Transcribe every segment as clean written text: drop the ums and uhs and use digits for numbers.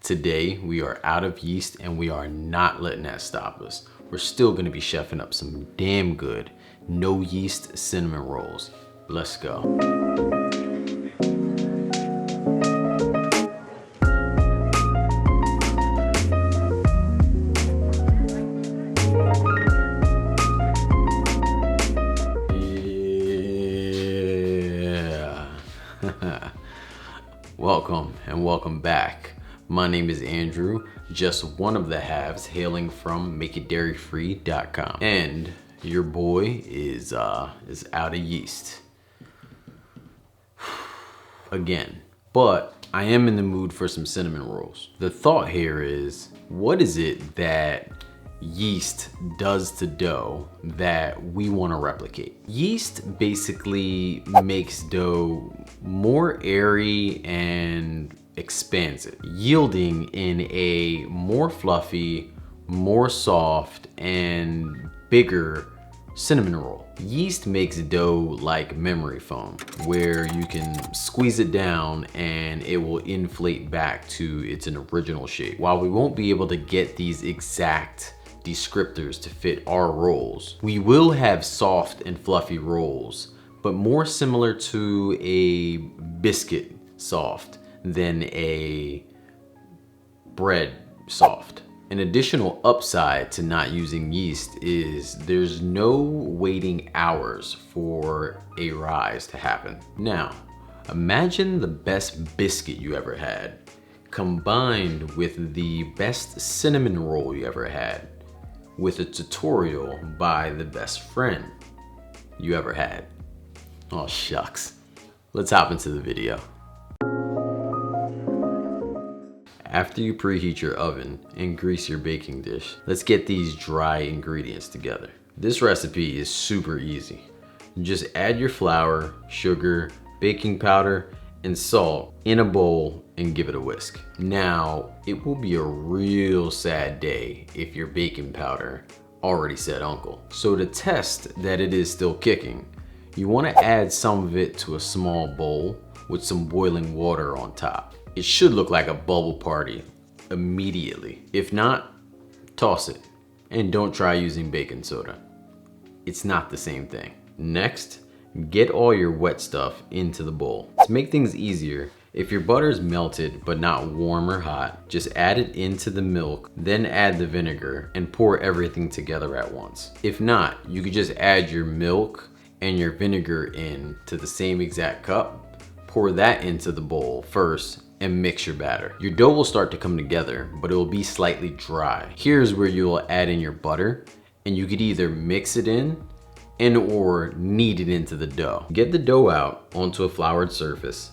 Today, we are out of yeast and we are not letting that stop us. We're still gonna be chefing up some damn good no yeast cinnamon rolls. Let's go. Welcome and welcome back. My name is Andrew, just one of the halves hailing from makeitdairyfree.com. And your boy is out of yeast. Again. But I am in the mood for some cinnamon rolls. The thought here is, what is it that yeast does to dough that we want to replicate? Yeast basically makes dough more airy and expansive, yielding in a more fluffy, more soft, and bigger cinnamon roll. Yeast makes dough like memory foam, where you can squeeze it down and it will inflate back to its original shape. While we won't be able to get these exact descriptors to fit our rolls, we will have soft and fluffy rolls, but more similar to a biscuit soft than a bread soft. An additional upside to not using yeast is there's no waiting hours for a rise to happen. Now, imagine the best biscuit you ever had combined with the best cinnamon roll you ever had with a tutorial by the best friend you ever had. Oh shucks. Let's hop into the video. After you preheat your oven and grease your baking dish, let's get these dry ingredients together. This recipe is super easy. Just add your flour, sugar, baking powder, and salt in a bowl and give it a whisk. Now, it will be a real sad day if your baking powder already said uncle. So to test that it is still kicking, you want to add some of it to a small bowl with some boiling water on top. It should look like a bubble party immediately. If not, toss it and don't try using baking soda. It's not the same thing. Next, get all your wet stuff into the bowl. To make things easier, if your butter is melted but not warm or hot, just add it into the milk, then add the vinegar and pour everything together at once. If not, you could just add your milk and your vinegar in to the same exact cup, pour that into the bowl first, and mix your batter. Your dough will start to come together, but it will be slightly dry. Here's where you will add in your butter, and you could either mix it in and or knead it into the dough. Get the dough out onto a floured surface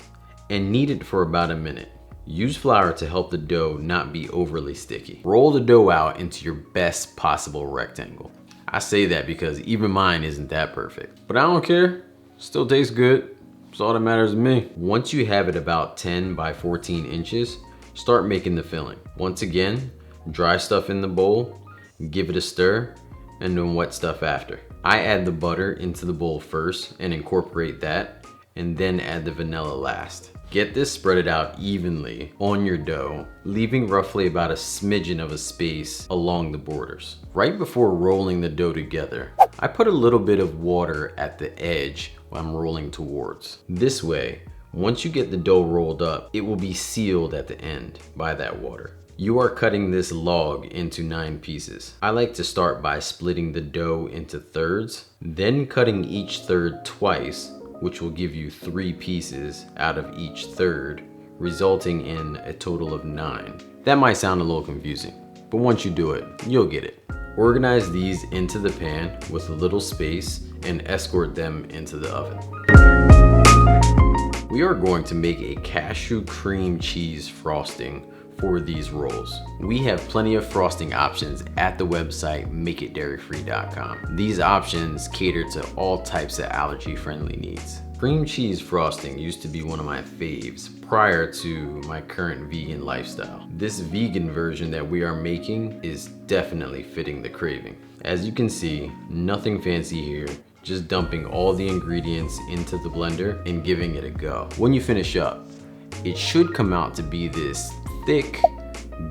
and knead it for about a minute. Use flour to help the dough not be overly sticky. Roll the dough out into your best possible rectangle. I say that because even mine isn't that perfect, but I don't care, still tastes good. That's all that matters to me. Once you have it about 10 by 14 inches, start making the filling. Once again, dry stuff in the bowl, give it a stir, and then wet stuff after. I add the butter into the bowl first and incorporate that, and then add the vanilla last. Get this spread out evenly on your dough, leaving roughly about a smidgen of a space along the borders. Right before rolling the dough together, I put a little bit of water at the edge I'm rolling towards. This way, once you get the dough rolled up, it will be sealed at the end by that water. You are cutting this log into 9 pieces. I like to start by splitting the dough into thirds, then cutting each third twice, which will give you 3 pieces out of each third, resulting in a total of 9. That might sound a little confusing, but once you do it, you'll get it. Organize these into the pan with a little space and escort them into the oven. We are going to make a cashew cream cheese frosting for these rolls. We have plenty of frosting options at the website makeitdairyfree.com. These options cater to all types of allergy-friendly needs. Cream cheese frosting used to be one of my faves prior to my current vegan lifestyle. This vegan version that we are making is definitely fitting the craving. As you can see, nothing fancy here, just dumping all the ingredients into the blender and giving it a go. When you finish up, it should come out to be this thick,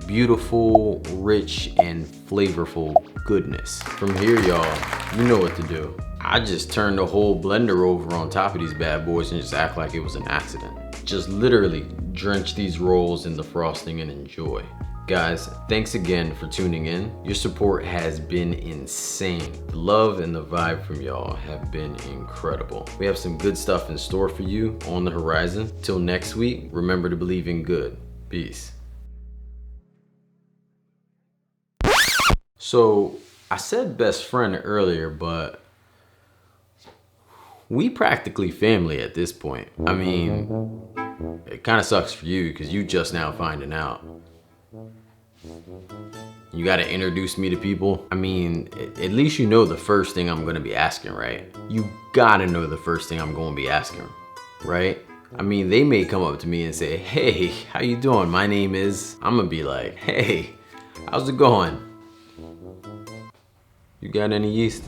beautiful, rich, and flavorful goodness. From here, y'all, you know what to do. I just turned the whole blender over on top of these bad boys and just act like it was an accident. Just literally drench these rolls in the frosting and enjoy. Guys, thanks again for tuning in. Your support has been insane. The love and the vibe from y'all have been incredible. We have some good stuff in store for you on the horizon. Till next week, remember to believe in good. Peace. So, I said best friend earlier, but we practically family at this point. I mean, it kind of sucks for you because you just now finding out. You gotta introduce me to people. I mean, at least you know the first thing I'm gonna be asking, right? You gotta know the first thing I'm gonna be asking, right? I mean, they may come up to me and say, hey, how you doing? My name is, I'm gonna be like, hey, how's it going? You got any yeast?